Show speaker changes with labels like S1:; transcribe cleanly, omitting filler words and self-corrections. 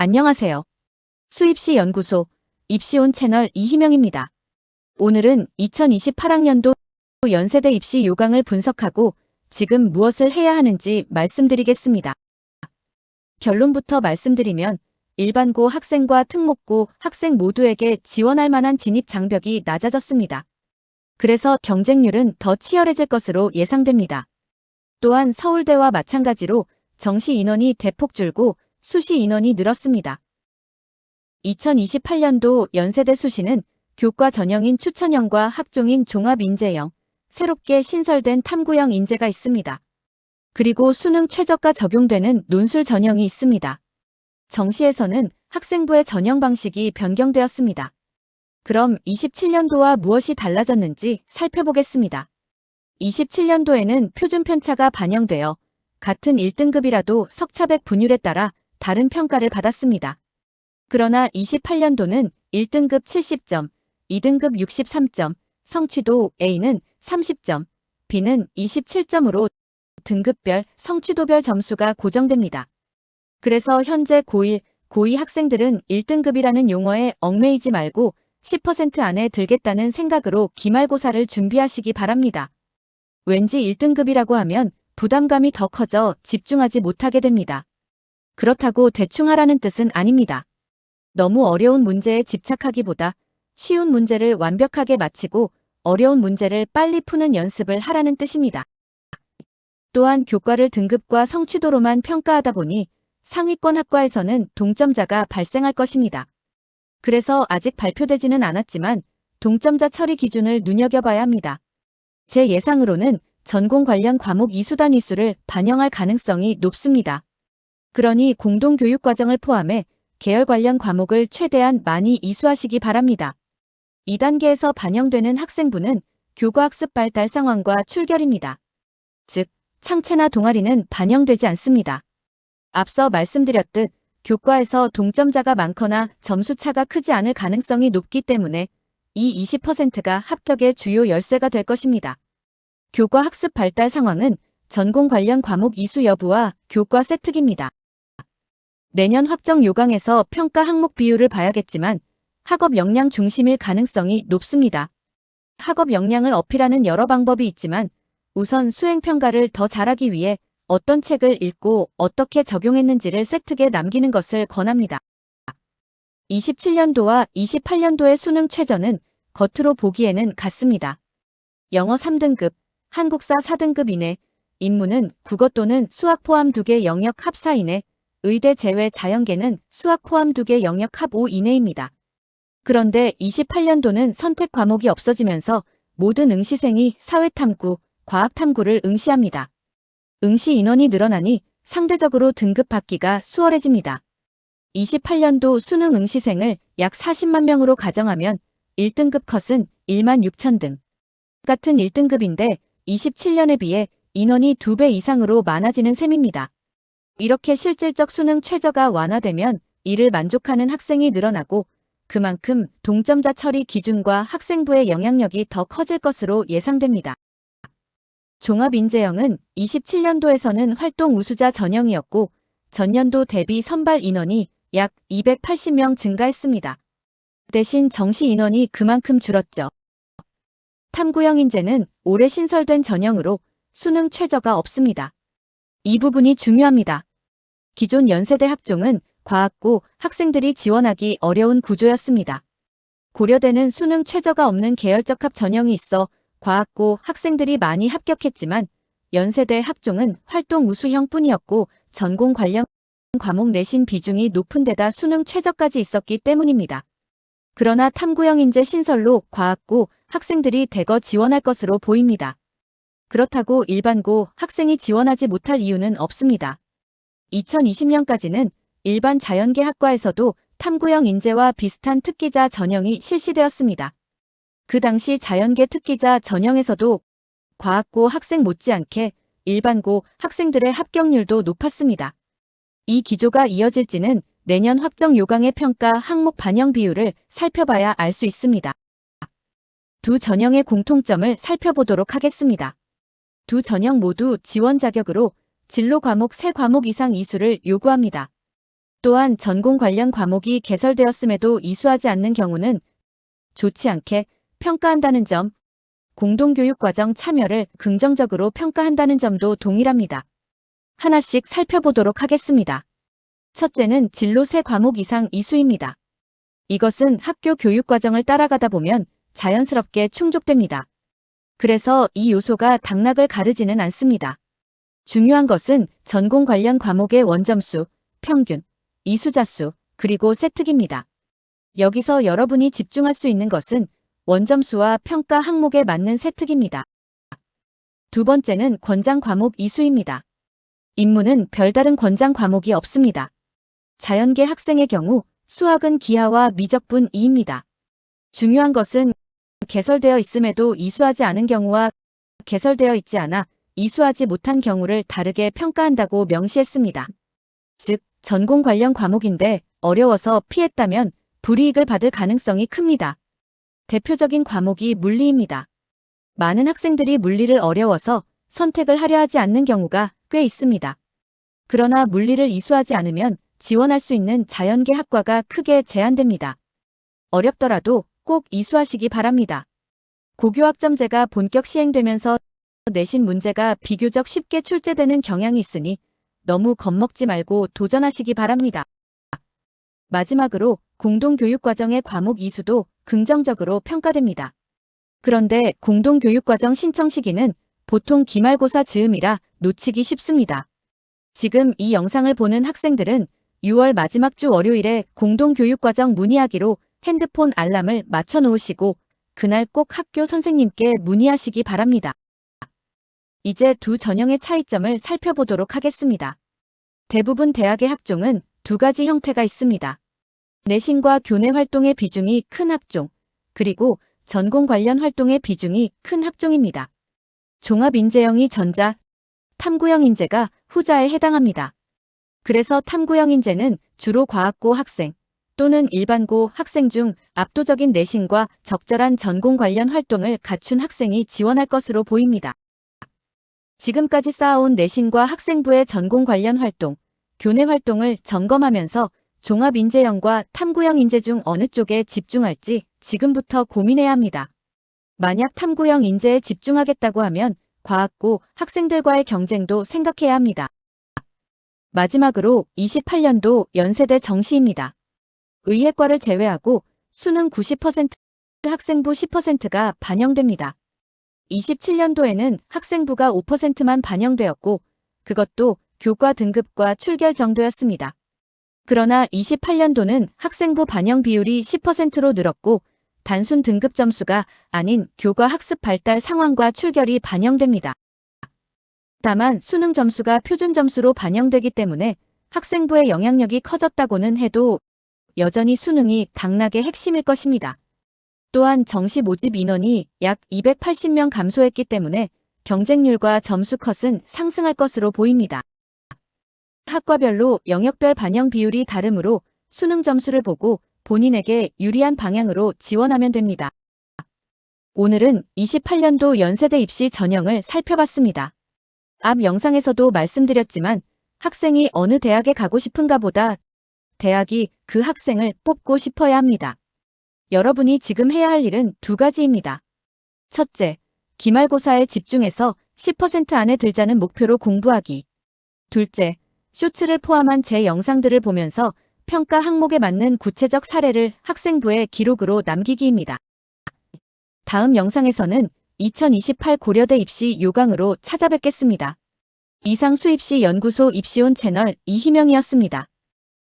S1: 안녕하세요. 수입시 연구소 입시온 채널 이희명입니다. 오늘은 2028학년도 연세대 입시 요강을 분석하고 지금 무엇을 해야 하는지 말씀드리겠습니다. 결론부터 말씀드리면 일반고 학생과 특목고 학생 모두에게 지원할 만한 진입 장벽이 낮아졌습니다. 그래서 경쟁률은 더 치열해질 것으로 예상됩니다. 또한 서울대와 마찬가지로 정시 인원이 대폭 줄고 수시 인원이 늘었습니다. 2028년도 연세대 수시는 교과 전형인 추천형과 학종인 종합인재형, 새롭게 신설된 탐구형 인재가 있습니다. 그리고 수능 최저가 적용되는 논술 전형이 있습니다. 정시에서는 학생부의 전형 방식이 변경되었습니다. 그럼 27년도와 무엇이 달라졌는지 살펴보겠습니다. 27년도에는 표준 편차가 반영되어 같은 1등급이라도 석차백 분율에 따라 다른 평가를 받았습니다. 그러나 28년도는 1등급 70점, 2등급 63점, 성취도 A는 30점, B는 27점으로 등급별, 성취도별 점수가 고정됩니다. 그래서 현재 고1, 고2 학생들은 1등급이라는 용어에 얽매이지 말고 10% 안에 들겠다는 생각으로 기말고사를 준비하시기 바랍니다. 왠지 1등급이라고 하면 부담감이 더 커져 집중하지 못하게 됩니다. 그렇다고 대충 하라는 뜻은 아닙니다. 너무 어려운 문제에 집착하기보다 쉬운 문제를 완벽하게 마치고 어려운 문제를 빨리 푸는 연습을 하라는 뜻입니다. 또한 교과를 등급과 성취도로만 평가하다 보니 상위권 학과에서는 동점자가 발생할 것입니다. 그래서 아직 발표되지는 않았지만 동점자 처리 기준을 눈여겨봐야 합니다. 제 예상으로는 전공 관련 과목 이수단 위수를 반영할 가능성이 높습니다. 그러니 공동교육과정을 포함해 계열 관련 과목을 최대한 많이 이수하시기 바랍니다. 2단계에서 반영되는 학생부는 교과학습 발달 상황과 출결입니다. 즉, 창체나 동아리는 반영되지 않습니다. 앞서 말씀드렸듯 교과에서 동점자가 많거나 점수차가 크지 않을 가능성이 높기 때문에 이 20%가 합격의 주요 열쇠가 될 것입니다. 교과 학습 발달 상황은 전공 관련 과목 이수 여부와 교과 세특입니다. 내년 확정 요강에서 평가 항목 비율을 봐야겠지만 학업 역량 중심일 가능성이 높습니다. 학업 역량을 어필하는 여러 방법이 있지만 우선 수행평가를 더 잘하기 위해 어떤 책을 읽고 어떻게 적용했는지를 세특에 남기는 것을 권합니다. 27년도와 28년도의 수능 최저는 겉으로 보기에는 같습니다. 영어 3등급, 한국사 4등급 이내, 인문은 국어 또는 수학 포함 2개 영역 합 4 이내, 의대 제외 자연계는 수학 포함 2개 영역 합 5 이내입니다. 그런데 28년도는 선택 과목이 없어지면서 모든 응시생이 사회탐구, 과학탐구를 응시합니다. 응시 인원이 늘어나니 상대적으로 등급 받기가 수월해집니다. 28년도 수능 응시생을 약 40만 명으로 가정하면 1등급 컷은 1만 6천 등. 같은 1등급인데 27년에 비해 인원이 2배 이상으로 많아지는 셈입니다. 이렇게 실질적 수능 최저가 완화되면 이를 만족하는 학생이 늘어나고 그만큼 동점자 처리 기준과 학생부의 영향력이 더 커질 것으로 예상됩니다. 종합인재형은 27년도에서는 활동 우수자 전형이었고 전년도 대비 선발 인원이 약 280명 증가했습니다. 대신 정시 인원이 그만큼 줄었죠. 탐구형 인재는 올해 신설된 전형으로 수능 최저가 없습니다. 이 부분이 중요합니다. 기존 연세대 학종은 과학고 학생들이 지원하기 어려운 구조였습니다. 고려대는 수능 최저가 없는 계열적 합 전형이 있어 과학고 학생들이 많이 합격했지만 연세대 학종은 활동 우수형뿐이었고 전공 관련 과목 내신 비중이 높은 데다 수능 최저까지 있었기 때문입니다. 그러나 탐구형 인재 신설로 과학고 학생들이 대거 지원할 것으로 보입니다. 그렇다고 일반고 학생이 지원하지 못할 이유는 없습니다. 2020년까지는 일반 자연계 학과에서도 탐구형 인재와 비슷한 특기자 전형이 실시되었습니다. 그 당시 자연계 특기자 전형에서도 과학고 학생 못지않게 일반고 학생들의 합격률도 높았습니다. 이 기조가 이어질지는 내년 확정 요강의 평가 항목 반영 비율을 살펴봐야 알 수 있습니다. 두 전형의 공통점을 살펴보도록 하겠습니다. 두 전형 모두 지원 자격으로 진로 과목 3과목 이상 이수를 요구합니다. 또한 전공 관련 과목이 개설되었음에도 이수하지 않는 경우는 좋지 않게 평가한다는 점, 공동교육과정 참여를 긍정적으로 평가한다는 점도 동일합니다. 하나씩 살펴보도록 하겠습니다. 첫째는 진로 3과목 이상 이수입니다. 이것은 학교 교육과정을 따라가다 보면 자연스럽게 충족됩니다. 그래서 이 요소가 당락을 가르지는 않습니다. 중요한 것은 전공 관련 과목의 원점수, 평균, 이수자수, 그리고 세특입니다. 여기서 여러분이 집중할 수 있는 것은 원점수와 평가 항목에 맞는 세특입니다. 두 번째는 권장 과목 이수입니다. 인문은 별다른 권장 과목이 없습니다. 자연계 학생의 경우 수학은 기하와 미적분 2입니다. 중요한 것은 개설되어 있음에도 이수하지 않은 경우와 개설되어 있지 않아 이수하지 못한 경우를 다르게 평가한다고 명시했습니다. 즉, 전공 관련 과목인데 어려워서 피했다면 불이익을 받을 가능성이 큽니다. 대표적인 과목이 물리입니다. 많은 학생들이 물리를 어려워서 선택을 하려 하지 않는 경우가 꽤 있습니다. 그러나 물리를 이수하지 않으면 지원할 수 있는 자연계 학과가 크게 제한됩니다. 어렵더라도 꼭 이수하시기 바랍니다. 고교학점제가 본격 시행되면서 내신 문제가 비교적 쉽게 출제되는 경향이 있으니 너무 겁먹지 말고 도전하시기 바랍니다. 마지막으로 공동교육과정의 과목 이수도 긍정적으로 평가됩니다. 그런데 공동교육과정 신청 시기는 보통 기말고사 즈음이라 놓치기 쉽습니다. 지금 이 영상을 보는 학생들은 6월 마지막 주 월요일에 공동교육과정 문의하기로 핸드폰 알람을 맞춰 놓으시고 그날 꼭 학교 선생님께 문의하시기 바랍니다. 이제 두 전형의 차이점을 살펴보도록 하겠습니다. 대부분 대학의 학종은 두 가지 형태가 있습니다. 내신과 교내 활동의 비중이 큰 학종, 그리고 전공 관련 활동의 비중이 큰 학종입니다. 종합인재형이 전자, 탐구형 인재가 후자에 해당합니다. 그래서 탐구형 인재는 주로 과학고 학생 또는 일반고 학생 중 압도적인 내신과 적절한 전공 관련 활동을 갖춘 학생이 지원할 것으로 보입니다. 지금까지 쌓아온 내신과 학생부의 전공 관련 활동, 교내 활동을 점검하면서 종합인재형과 탐구형 인재 중 어느 쪽에 집중할지 지금부터 고민해야 합니다. 만약 탐구형 인재에 집중하겠다고 하면 과학고 학생들과의 경쟁도 생각해야 합니다. 마지막으로 28년도 연세대 정시입니다. 의예과를 제외하고 수능 90%, 학생부 10%가 반영됩니다. 27년도에는 학생부가 5%만 반영되었고 그것도 교과 등급과 출결 정도였습니다. 그러나 28년도는 학생부 반영 비율이 10%로 늘었고 단순 등급 점수가 아닌 교과 학습 발달 상황과 출결이 반영됩니다. 다만 수능 점수가 표준 점수로 반영되기 때문에 학생부의 영향력이 커졌다고는 해도 여전히 수능이 당락의 핵심일 것입니다. 또한 정시 모집 인원이 약 280명 감소했기 때문에 경쟁률과 점수 컷은 상승할 것으로 보입니다. 학과별로 영역별 반영 비율이 다르므로 수능 점수를 보고 본인에게 유리한 방향으로 지원하면 됩니다. 오늘은 28년도 연세대 입시 전형을 살펴봤습니다. 앞 영상에서도 말씀드렸지만 학생이 어느 대학에 가고 싶은가 보다 대학이 그 학생을 뽑고 싶어야 합니다. 여러분이 지금 해야 할 일은 두 가지입니다. 첫째, 기말고사에 집중해서 10% 안에 들자는 목표로 공부하기. 둘째, 쇼츠를 포함한 제 영상들을 보면서 평가 항목에 맞는 구체적 사례를 학생부에 기록으로 남기기입니다. 다음 영상에서는 2028 고려대 입시 요강으로 찾아뵙겠습니다. 이상 수입시 연구소 입시온 채널 이희명이었습니다.